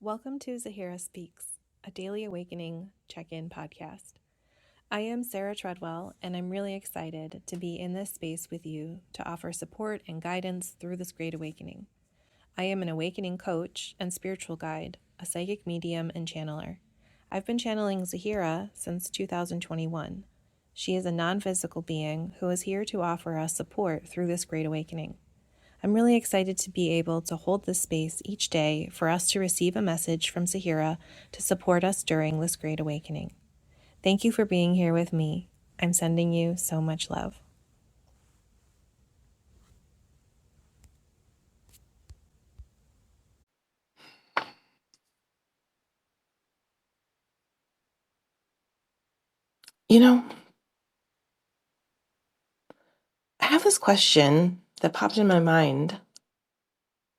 Welcome to Zahera Speaks, a daily awakening check-in podcast. I am Sara Treadwell, and I'm really excited to be in this space with you to offer support and guidance through this great awakening. I am an awakening coach and spiritual guide, a psychic medium and channeler. I've been channeling Zahera since 2021. She is a non-physical being who is here to offer us support through this great awakening. I'm really excited to be able to hold this space each day for us to receive a message from Zahera to support us during this great awakening. Thank you for being here with me. I'm sending you so much love. I have this question that popped in my mind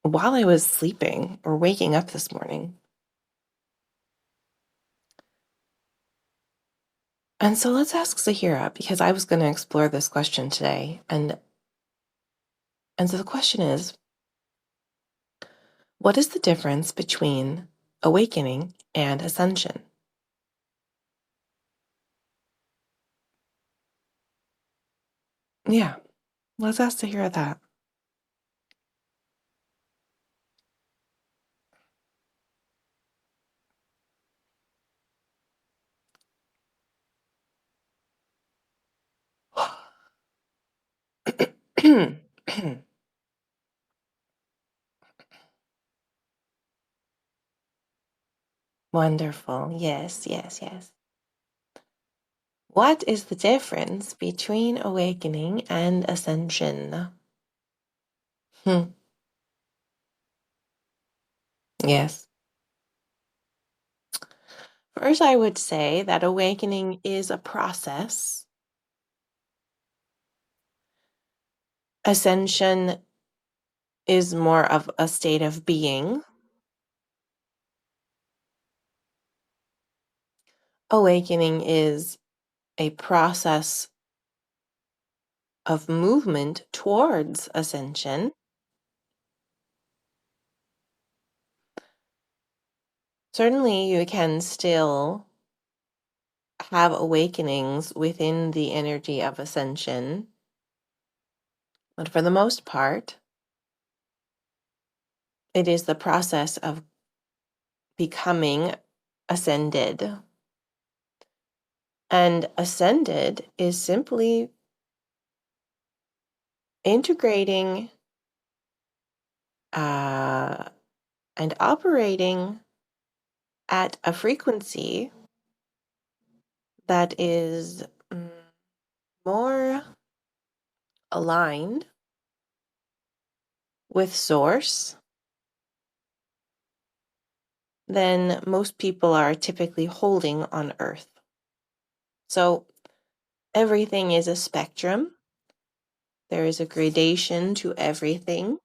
while I was sleeping or waking up this morning. And so let's ask Zahera, because I was going to explore this question today. And so the question is, what is the difference between awakening and ascension? Yeah, let's ask Zahera that. Wonderful. Yes. What is the difference between awakening and ascension? Yes. First, I would say that awakening is a process. Ascension is more of a state of being. Awakening is a process of movement towards ascension. Certainly, you can still have awakenings within the energy of ascension, but for the most part, it is the process of becoming ascended. And ascended is simply integrating and operating at a frequency that is more aligned with source than most people are typically holding on Earth. So everything is a spectrum. There is a gradation to everything.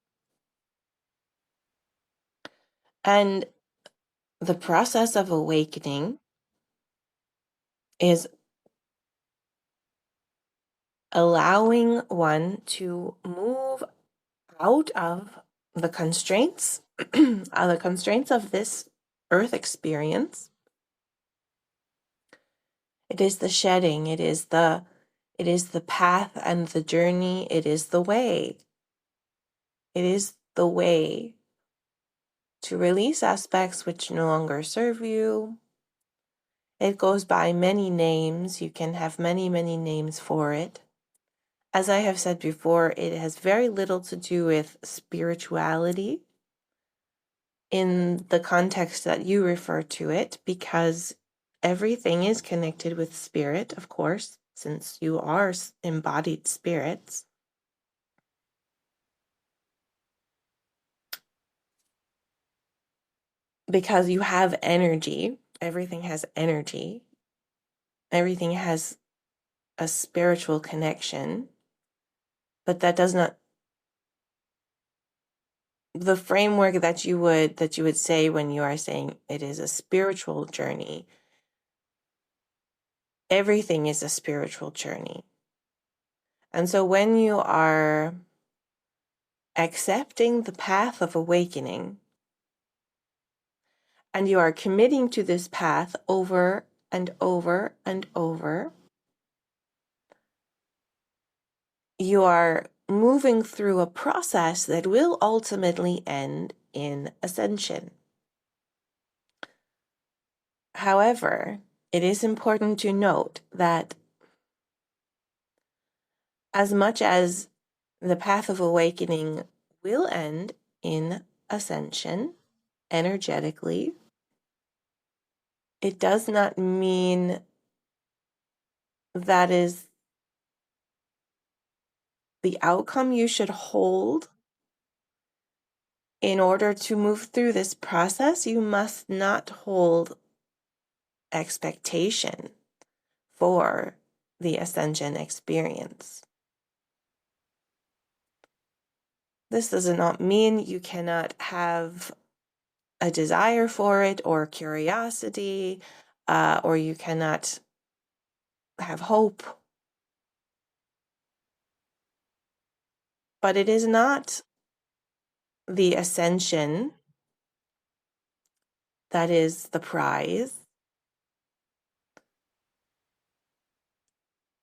And the process of awakening is allowing one to move out of the constraints, the constraints of this Earth experience. It is the shedding, it is the path and the journey, it is the way. It is the way to release aspects which no longer serve you. It goes by many names. You can have many, many names for it. As I have said before, it has very little to do with spirituality in the context that you refer to it, because everything is connected with spirit, of course, since you are embodied spirits. Because you have energy, everything has energy, everything has a spiritual connection, but that does not, the framework that you would say when you are saying it is a spiritual journey, everything is a spiritual journey. And so when you are accepting the path of awakening and you are committing to this path over and over and over, you are moving through a process that will ultimately end in ascension. However, it is important to note that as much as the path of awakening will end in ascension energetically, it does not mean that is the outcome you should hold. In order to move through this process, you must not hold expectation for the ascension experience. This does not mean you cannot have a desire for it or curiosity, or you cannot have hope. But it is not the ascension that is the prize.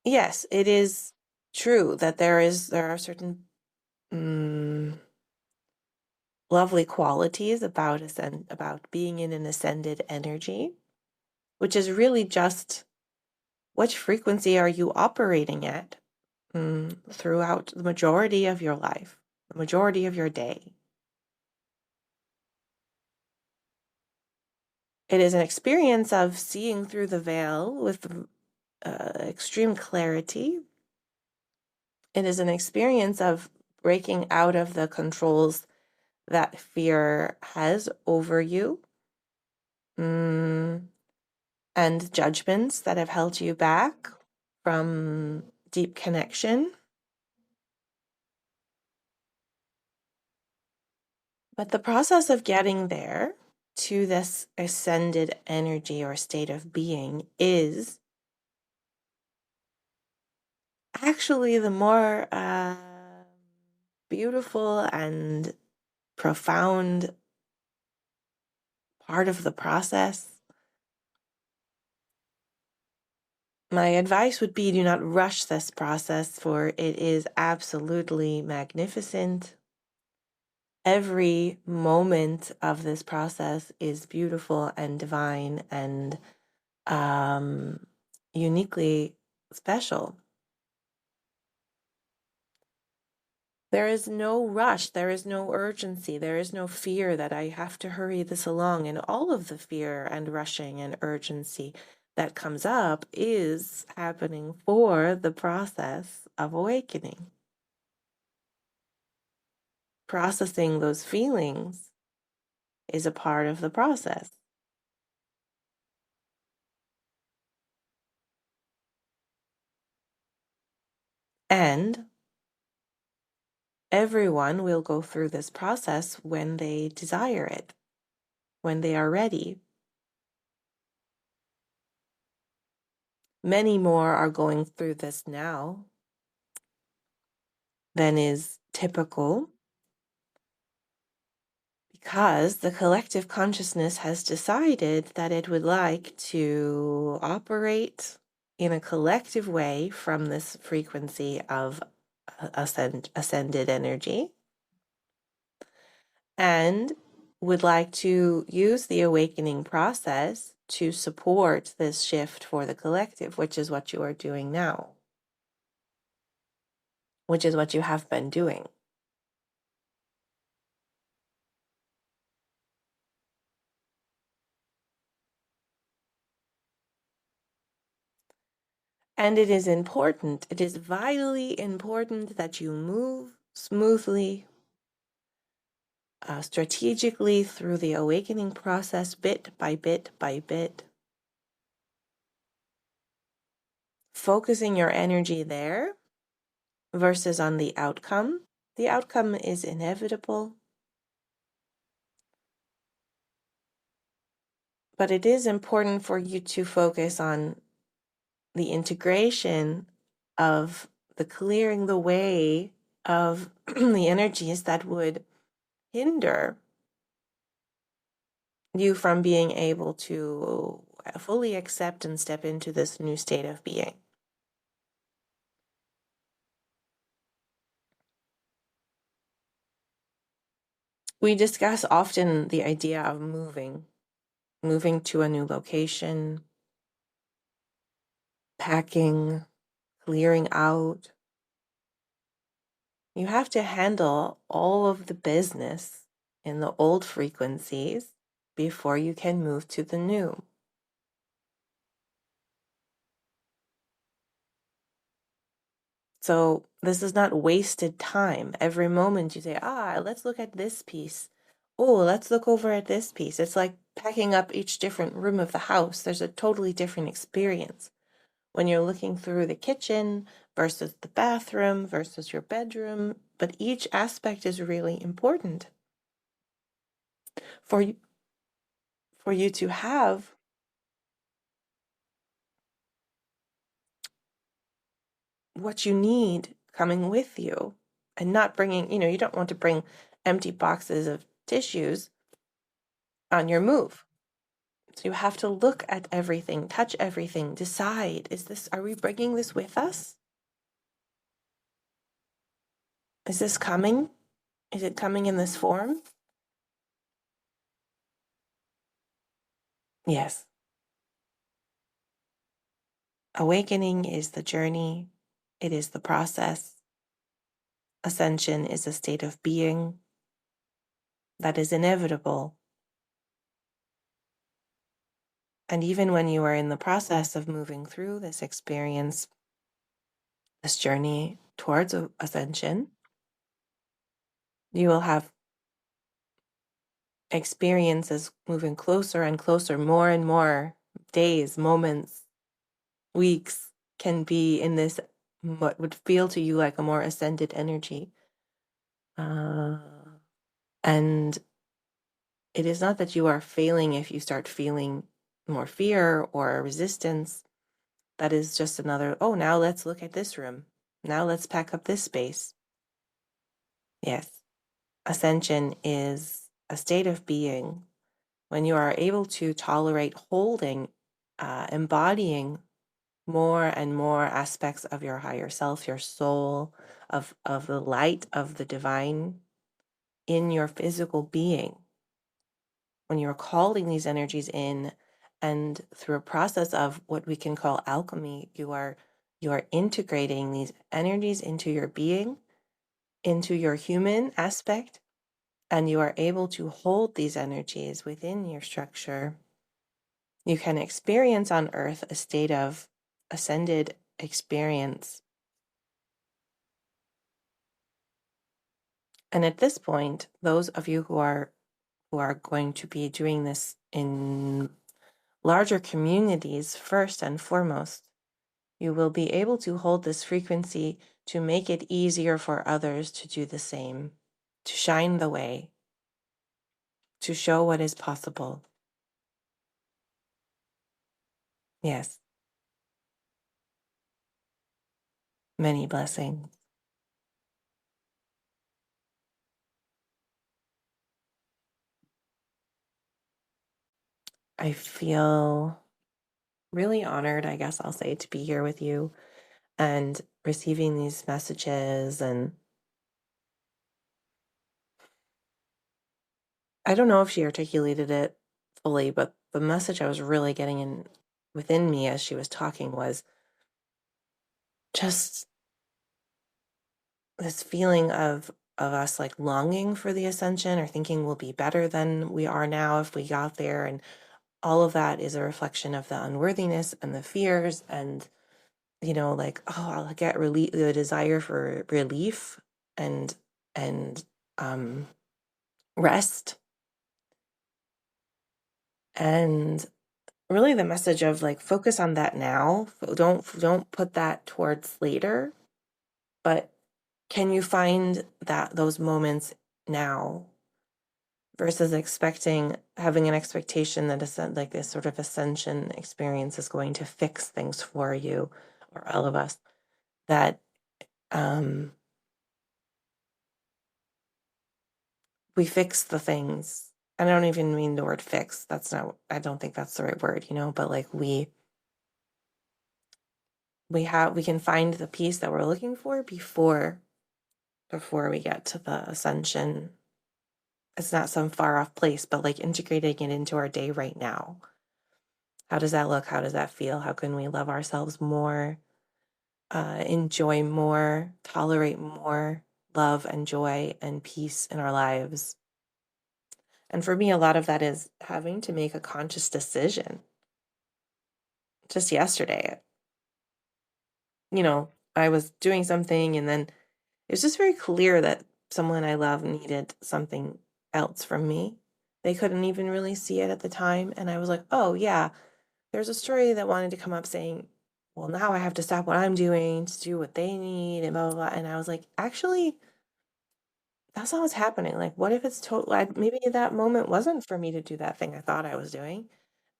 Yes, it is true that there are certain lovely qualities about being in an ascended energy, which is really just which frequency are you operating at throughout the majority of your life, the majority of your day. It is an experience of seeing through the veil with extreme clarity. It is an experience of breaking out of the controls that fear has over you, and judgments that have held you back from deep connection. But the process of getting there to this ascended energy or state of being is actually the more beautiful and profound part of the process. My advice would be do not rush this process, for it is absolutely magnificent. Every moment of this process is beautiful and divine and uniquely special. There is no rush, there is no urgency, there is no fear that I have to hurry this along, and all of the fear and rushing and urgency that comes up is happening for the process of awakening. Processing those feelings is a part of the process. And everyone will go through this process when they desire it, when they are ready. Many more are going through this now than is typical, because the collective consciousness has decided that it would like to operate in a collective way from this frequency of ascended energy, and would like to use the awakening process to support this shift for the collective, which is what you are doing now, which is what you have been doing. And it is important, it is vitally important that you move smoothly, strategically through the awakening process, bit by bit by bit, focusing your energy there versus on the outcome. The outcome is inevitable, but it is important for you to focus on the integration of the clearing the way of the energies that would hinder you from being able to fully accept and step into this new state of being. We discuss often the idea of moving to a new location, packing, clearing out. You have to handle all of the business in the old frequencies before you can move to the new. So this is not wasted time. Every moment you say, let's look at this piece. Oh, let's look over at this piece. It's like packing up each different room of the house. There's a totally different experience when you're looking through the kitchen versus the bathroom versus your bedroom. But each aspect is really important for you to have what you need coming with you, and not bringing, you don't want to bring empty boxes of tissues on your move. So you have to look at everything, touch everything, decide, are we bringing this with us? Is this coming? Is it coming in this form? Yes. Awakening is the journey. It is the process. Ascension is a state of being that is inevitable. And even when you are in the process of moving through this experience, this journey towards ascension, you will have experiences moving closer and closer, more and more days, moments, weeks can be in this, what would feel to you like a more ascended energy. And it is not that you are failing if you start feeling more fear or resistance. That is just another, now let's look at this room. Now let's pack up this space. Yes. Ascension is a state of being when you are able to tolerate holding, embodying more and more aspects of your higher self, your soul, of the light of the divine in your physical being. When you're calling these energies in, and through a process of what we can call alchemy, you are integrating these energies into your being, into your human aspect, and you are able to hold these energies within your structure. You can experience on earth a state of ascended experience. And at this point, those of you who are going to be doing this in larger communities, first and foremost, you will be able to hold this frequency to make it easier for others to do the same, to shine the way, to show what is possible. Yes. Many blessings. I feel really honored, I guess I'll say, to be here with you and receiving these messages. And I don't know if she articulated it fully, but the message I was really getting in within me as she was talking was just this feeling of us like longing for the ascension, or thinking we'll be better than we are now if we got there. And all of that is a reflection of the unworthiness and the fears, and like, I'll get the desire for relief and um rest, and really the message of like, focus on that now. Don't put that towards later, but can you find those moments now, versus having an expectation that like this sort of ascension experience is going to fix things for you, or all of us, that we fix the things I don't even mean the word fix. I don't think that's the right word, but like we can find the peace that we're looking for before we get to the ascension. It's not some far off place, but like integrating it into our day right now. How does that look? How does that feel? How can we love ourselves more, enjoy more, tolerate more love and joy and peace in our lives? And for me, a lot of that is having to make a conscious decision. Just yesterday, I was doing something, and then it was just very clear that someone I love needed something else from me. They couldn't even really see it at the time. And I was like, oh, yeah, there's a story that wanted to come up saying, well, now I have to stop what I'm doing to do what they need and blah, blah, blah. And I was like, actually, that's not what's happening. Like, what if it's maybe that moment wasn't for me to do that thing I thought I was doing.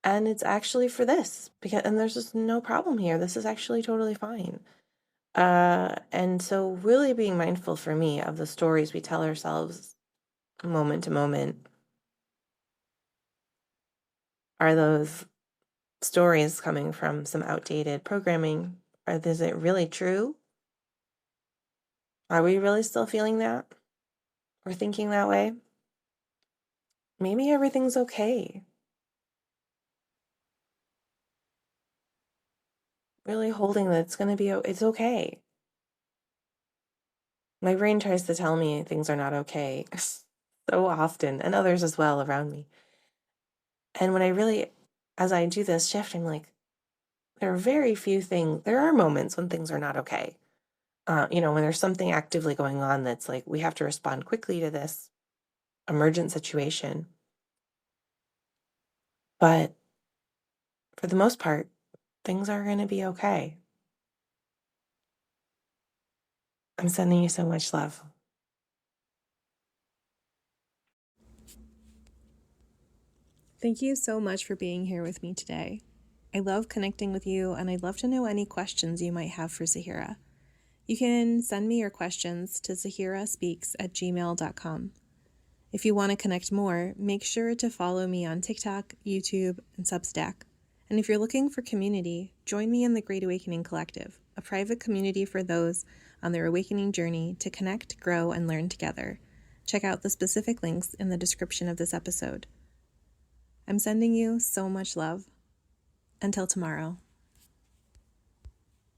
And it's actually for this, and there's just no problem here. This is actually totally fine. And so really being mindful for me of the stories we tell ourselves moment to moment. Are those stories coming from some outdated programming? Is it really true? Are we really still feeling that or thinking that way? Maybe everything's okay. Really holding that it's okay. My brain tries to tell me things are not okay so often, and others as well around me. And as I do this shift, I'm like, there are moments when things are not okay. When there's something actively going on that's like, we have to respond quickly to this emergent situation. But for the most part, things are going to be okay. I'm sending you so much love. Thank you so much for being here with me today. I love connecting with you, and I'd love to know any questions you might have for Zahera. You can send me your questions to zaheraspeaks@gmail.com. If you want to connect more, make sure to follow me on TikTok, YouTube, and Substack. And if you're looking for community, join me in the Great Awakening Collective, a private community for those on their awakening journey to connect, grow, and learn together. Check out the specific links in the description of this episode. I'm sending you so much love. Until tomorrow.